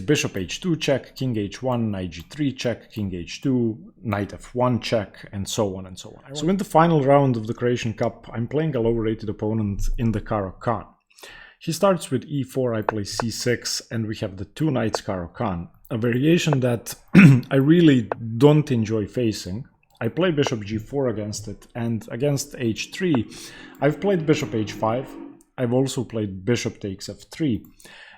bishop h2 check, king h1, knight g3 check, king h2, knight f1 check, and so on and so on. So in the final round of the Croatian Cup, I'm playing a lower-rated opponent in the Caro-Kann. He starts with e4, I play c6, and we have the Two Knights Caro-Kann, a variation that I really don't enjoy facing. I play bishop g4 against it, and against h3, I've played bishop h5. I've also played bishop takes f3,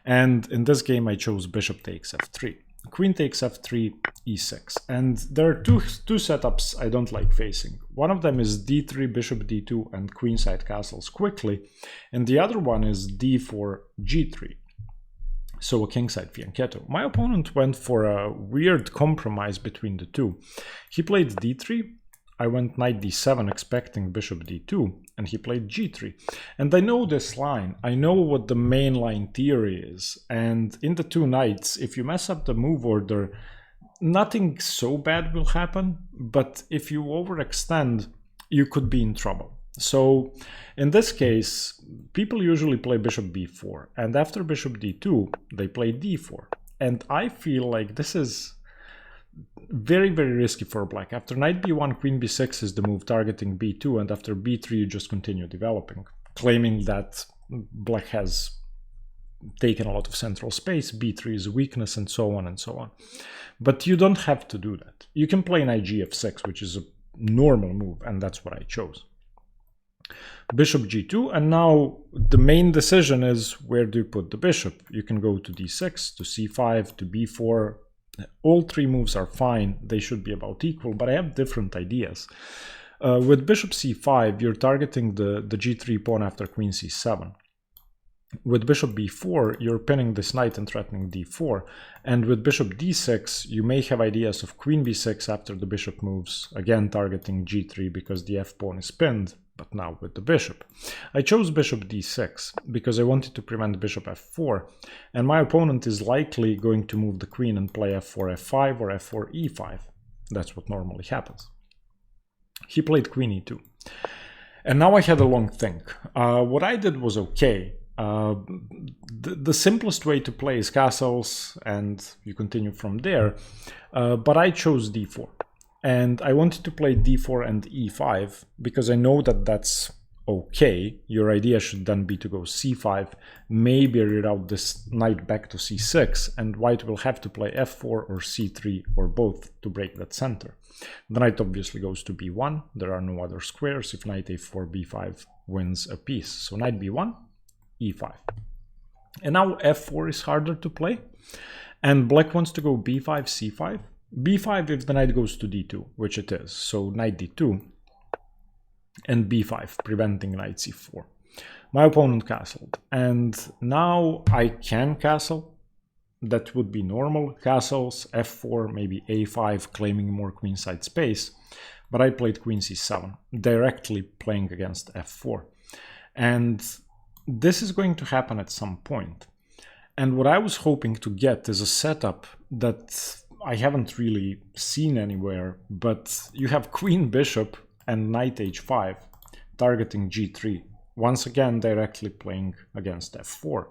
and in this game I chose bishop takes f3. Queen takes f3, e6, and there are two setups I don't like facing. One of them is d3, bishop d2, and queenside castles quickly, and the other one is d4, g3. So a kingside fianchetto. My opponent went for a weird compromise between the two. He played d3, I went knight d7 expecting bishop d2, and he played g3. And I know this line, I know what the main line theory is, and in the two knights, if you mess up the move order, nothing so bad will happen, but if you overextend, you could be in trouble. So in this case, people usually play bishop b4, and after bishop d2, they play d4. And I feel like this is very, very risky for black. After knight b1, queen b6 is the move targeting b2, and after b3 you just continue developing, claiming that black has taken a lot of central space, b3 is a weakness, and so on and so on. But you don't have to do that. You can play knight gf6, which is a normal move, and that's what I chose. Bishop g2, and now the main decision is where do you put the bishop. You can go to d6, to c5, to b4. All three moves are fine, they should be about equal, but I have different ideas. With bishop c5, you're targeting the g3 pawn after queen c7. With bishop b4, you're pinning this knight and threatening d4. And with bishop d6, you may have ideas of queen b6 after the bishop moves, again targeting g3 because the f-pawn is pinned, but now with the bishop. I chose bishop d6 because I wanted to prevent bishop f4, and my opponent is likely going to move the queen and play f4, f5 or f4, e5. That's what normally happens. He played queen e2. And now I had a long think. What I did was okay. The simplest way to play is castles, and you continue from there, but I chose d4. And I wanted to play d4 and e5 because I know that that's okay. Your idea should then be to go c5, maybe reroute this knight back to c6, and white will have to play f4 or c3 or both to break that center. The knight obviously goes to b1, there are no other squares. If knight a4, b5 wins a piece. So knight b1, e5. And now f4 is harder to play, and black wants to go b5, c5. b5 if the knight goes to d2, which it is, so knight d2, and b5, preventing knight c4. My opponent castled, and now I can castle. That would be normal. Castles, f4, maybe a5, claiming more queenside space, but I played queen c7, directly playing against f4. And this is going to happen at some point. And what I was hoping to get is a setup that I haven't really seen anywhere, but you have queen bishop and knight h5 targeting g3, once again directly playing against f4.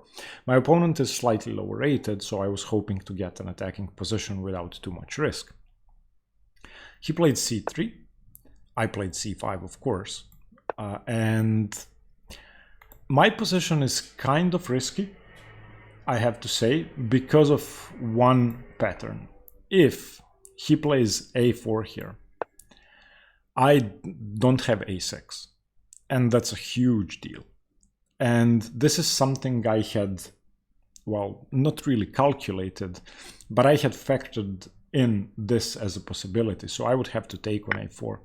My opponent is slightly lower rated, so I was hoping to get an attacking position without too much risk. He played c3, I played c5 of course, and my position is kind of risky, I have to say, because of one pattern. If he plays a4 here, I don't have a6, and that's a huge deal. And this is something I had, well, not really calculated, but I had factored in this as a possibility. So I would have to take on a4,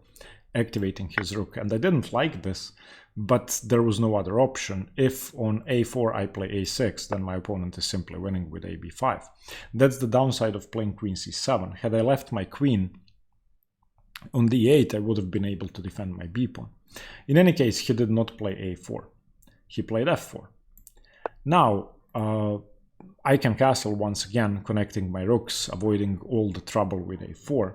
activating his rook, and I didn't like this, but there was no other option. If on a4 I play a6, then my opponent is simply winning with a b5. That's the downside of playing queen c7. Had I left my queen on d8, I would have been able to defend my b-pawn. In any case, he did not play a4. He played f4. Now, I can castle once again, connecting my rooks, avoiding all the trouble with a4.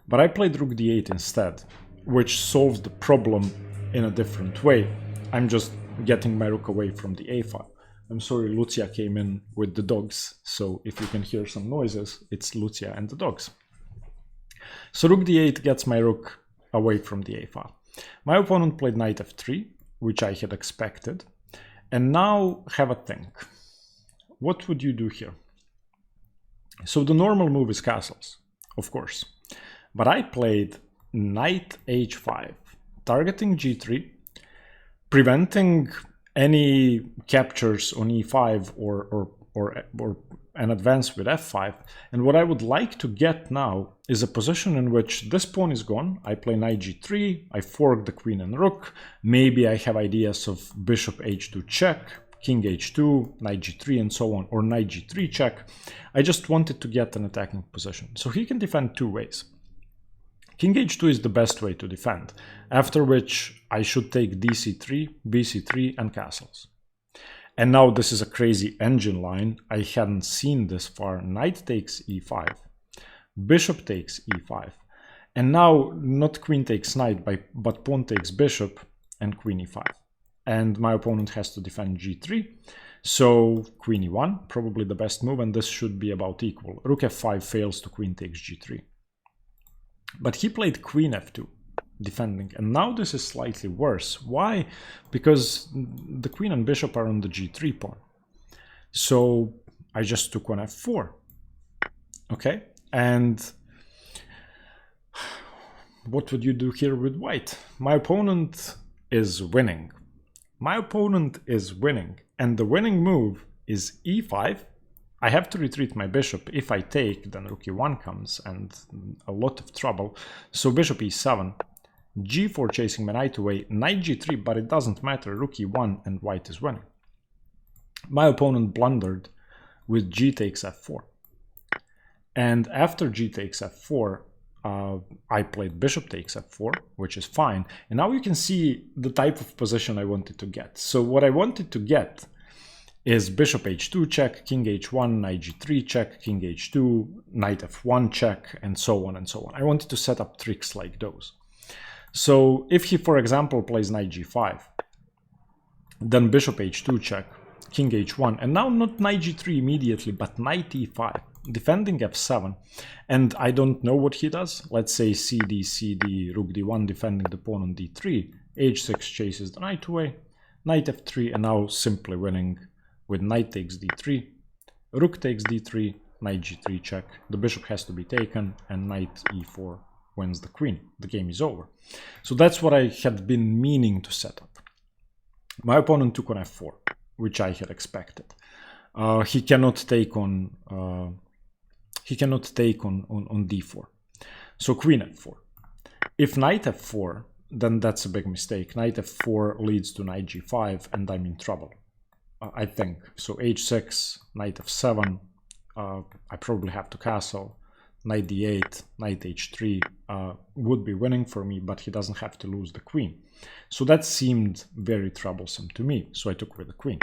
But I played rook d8 instead, which solves the problem in a different way. I'm just getting my rook away from the a file. I'm sorry, Lucia came in with the dogs, so if you can hear some noises, it's Lucia and the dogs. So rook d8 gets my rook away from the a file. My opponent played knight f3, which I had expected, and now have a think. What would you do here? So the normal move is castles, of course, but I played knight h5, targeting g3, preventing any captures on e5 or an advance with f5. And what I would like to get now is a position in which this pawn is gone. I play knight g3, I fork the queen and rook. Maybe I have ideas of bishop h2 check, king h2, knight g3 and so on, or knight g3 check. I just wanted to get an attacking position. So he can defend two ways. King h2 is the best way to defend, after which I should take dc3, bc3 and castles. And now this is a crazy engine line. I hadn't seen this far. Knight takes e5, bishop takes e5, and now not queen takes knight, but pawn takes bishop and queen e5. And my opponent has to defend g3, so queen e1, probably the best move, and this should be about equal. Rook f5 fails to queen takes g3. But he played queen f2, defending, and now this is slightly worse. Why? Because the queen and bishop are on the g3 pawn. So I just took on f4. Okay, and what would you do here with white? My opponent is winning. My opponent is winning, and the winning move is e5. I have to retreat my bishop. If I take, then rook e1 comes, and a lot of trouble. So bishop e7, g4 chasing my knight away, knight g3, but it doesn't matter, rook e1 and white is winning. My opponent blundered with g takes f4. And after g takes f4, I played bishop takes f4, which is fine. And now you can see the type of position I wanted to get. So what I wanted to get is bishop h2 check, king h1, knight g3 check, king h2, knight f1 check, and so on and so on. I wanted to set up tricks like those. So if he, for example, plays knight g5, then bishop h2 check, king h1, and now not knight g3 immediately, but knight e5, defending f7, and I don't know what he does. Let's say cd, cd, rook d1, defending the pawn on d3, h6 chases the knight away, knight f3, and now simply winning with knight takes d3, rook takes d3, knight g3 check, the bishop has to be taken, and knight e4 wins the queen. The game is over. So that's what I had been meaning to set up. My opponent took on f4, which I had expected. He cannot take on d4. So queen f4. If knight f4, then that's a big mistake. Knight f4 leads to knight g5, and I'm in trouble. I think. So h6, knight f7, I probably have to castle, knight d8, knight h3 would be winning for me, but he doesn't have to lose the queen. So that seemed very troublesome to me, so I took with the queen.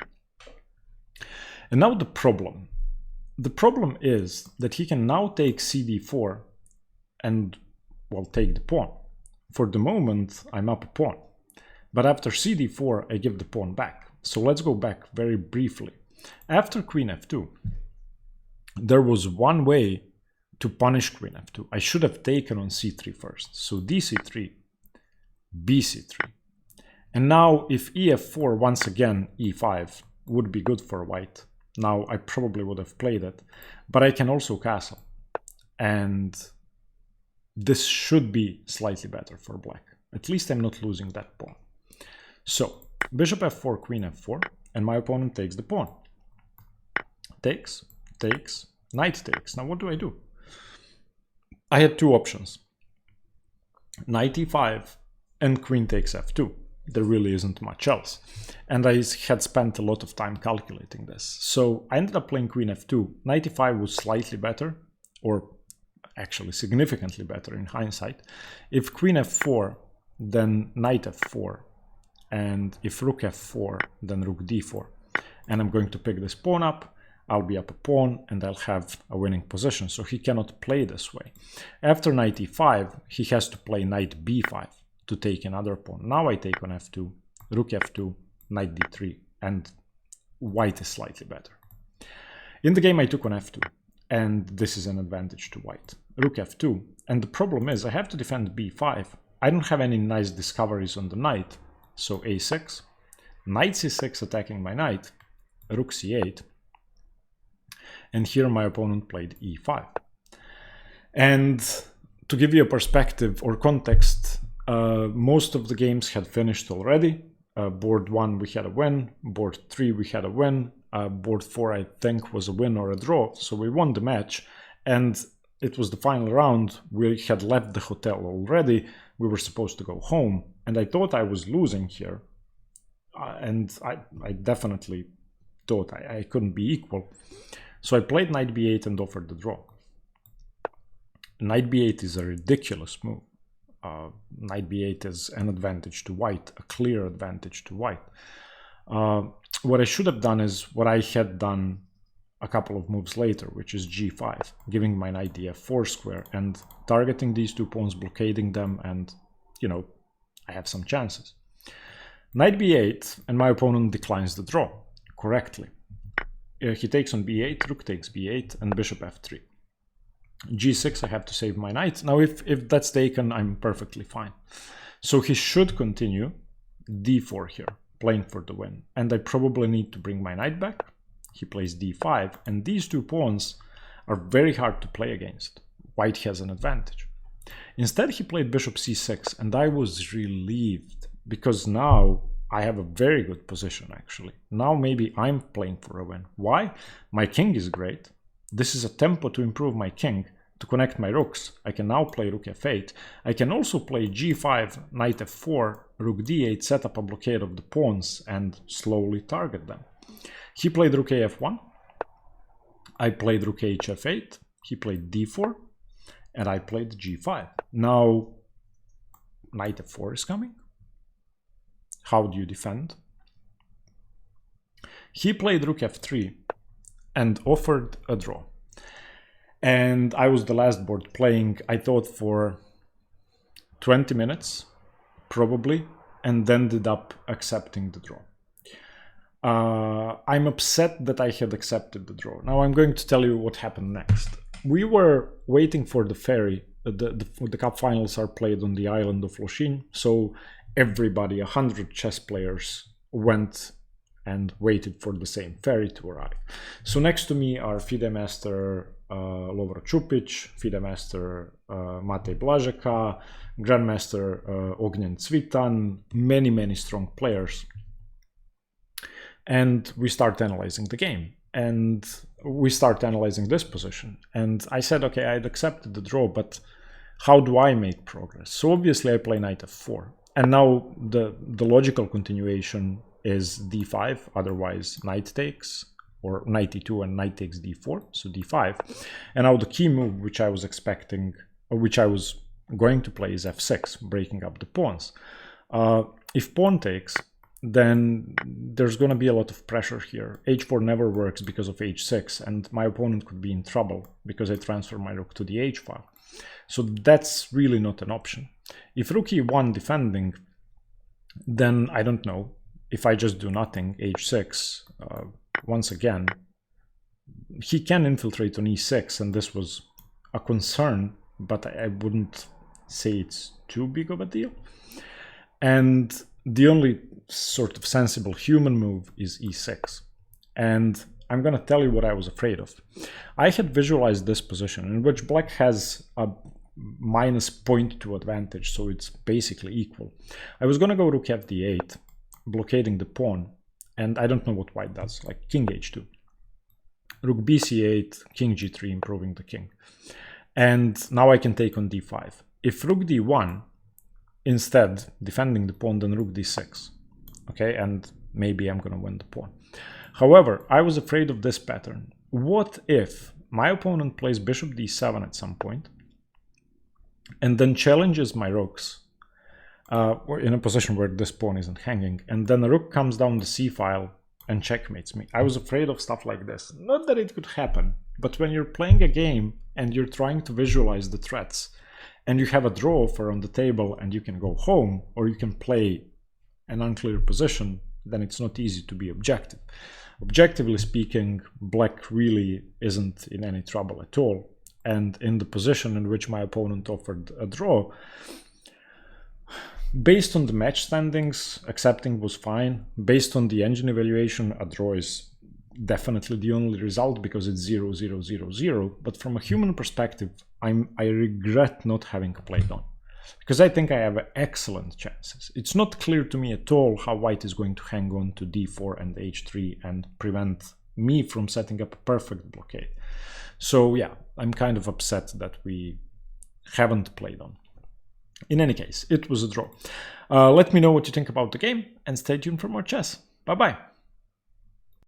And now the problem. The problem is that he can now take cd4 and, well, take the pawn. For the moment, I'm up a pawn. But after cd4, I give the pawn back. So let's go back very briefly. After queen f2, there was one way to punish queen f2. I should have taken on c3 first. So dc3, bc3. And now if ef4, once again e5, would be good for white. Now I probably would have played it, but I can also castle. And this should be slightly better for black. At least I'm not losing that pawn. So bishop f4, queen f4, and my opponent takes the pawn. Takes, takes, knight takes. Now what do I do? I had two options. Knight e5 and queen takes f2. There really isn't much else. And I had spent a lot of time calculating this. So I ended up playing queen f2. Knight e5 was slightly better, or actually significantly better in hindsight. If queen f4, then knight f4. And if rook f4, then rook d4. And I'm going to pick this pawn up. I'll be up a pawn and I'll have a winning position. So he cannot play this way. After knight e5, he has to play knight b5 to take another pawn. Now I take on f2, rook f2, knight d3. And white is slightly better. In the game I took on f2, and this is an advantage to white. Rook f2, and the problem is I have to defend b5. I don't have any nice discoveries on the knight, so a6, knight c6 attacking my knight, rook c8, and here my opponent played e5. And to give you a perspective or context, most of the games had finished already. Board 1 we had a win, board 3 we had a win, board 4 I think was a win or a draw, so we won the match, and it was the final round. We had left the hotel already, we were supposed to go home, and I thought I was losing here, and I definitely thought I couldn't be equal. So I played knight b8 and offered the draw. Knight b8 is a ridiculous move. Knight b8 is an advantage to white, a clear advantage to white. What I should have done is what I had done a couple of moves later, which is g5, giving my knight the f4 square and targeting these two pawns, blockading them, and, you know, I have some chances. Knight b8, and my opponent declines the draw correctly. He takes on b8, rook takes b8, and bishop f3. g6, I have to save my knight. Now, if that's taken, I'm perfectly fine. So he should continue d4 here, playing for the win. And I probably need to bring my knight back. He plays d5, and these two pawns are very hard to play against. White has an advantage. Instead, he played bishop c6, and I was relieved, because now I have a very good position, actually. Now maybe I'm playing for a win. Why? My king is great. This is a tempo to improve my king, to connect my rooks. I can now play rook f8. I can also play g5, knight f4, rook d8, set up a blockade of the pawns and slowly target them. He played rook af1. I played rook hf8. He played d4. And I played g5. Now, knight f4 is coming. How do you defend? He played rook f3 and offered a draw. And I was the last board playing, I thought, for 20 minutes, probably, and ended up accepting the draw. I'm upset that I had accepted the draw. Now I'm going to tell you what happened next. We were waiting for the ferry. The cup finals are played on the island of Loshin, so everybody, 100 chess players, went and waited for the same ferry to arrive. So next to me are FIDE Master Lovro Čupić, FIDE Master Matej Blažeka, Grandmaster Ognjen Cvitan, many strong players. And we start analyzing the game. And we start analyzing this position. And I said, okay, I'd accepted the draw, but how do I make progress? So obviously I play knight f4. And now the logical continuation is d5, otherwise knight takes, or knight e2 and knight takes d4, so d5. And now the key move, which I was expecting, or which I was going to play, is f6, breaking up the pawns. If pawn takes, then there's going to be a lot of pressure here. h4 never works because of h6, and my opponent could be in trouble because I transfer my rook to the h file. So that's really not an option. If rook e1 defending, then I don't know. If I just do nothing, h6, once again, he can infiltrate on e6, and this was a concern, but I wouldn't say it's too big of a deal. And the only sort of sensible human move is e6. And I'm going to tell you what I was afraid of. I had visualized this position in which black has a minus 0.2 advantage, so it's basically equal. I was going to go rook fd8, blockading the pawn, and I don't know what white does, like king h2. Rook bc8, king g3, improving the king. And now I can take on d5. If rook d1, instead defending the pawn, then rook d6. Okay, and maybe I'm going to win the pawn. However, I was afraid of this pattern. What if my opponent plays bishop d7 at some point, and then challenges my rooks in a position where this pawn isn't hanging, and then the rook comes down the c-file and checkmates me? I was afraid of stuff like this. Not that it could happen, but when you're playing a game and you're trying to visualize the threats, and you have a draw offer on the table and you can go home, or you can play an unclear position, then it's not easy to be objective. Objectively speaking, black really isn't in any trouble at all. And in the position in which my opponent offered a draw, based on the match standings, accepting was fine. Based on the engine evaluation, a draw is definitely the only result because it's 0-0-0-0. But from a human perspective, I regret not having played on, because I think I have excellent chances. It's not clear to me at all how white is going to hang on to d4 and h3 and prevent me from setting up a perfect blockade. So yeah, I'm kind of upset that we haven't played on. In any case, it was a draw. Let me know what you think about the game and stay tuned for more chess. Bye bye.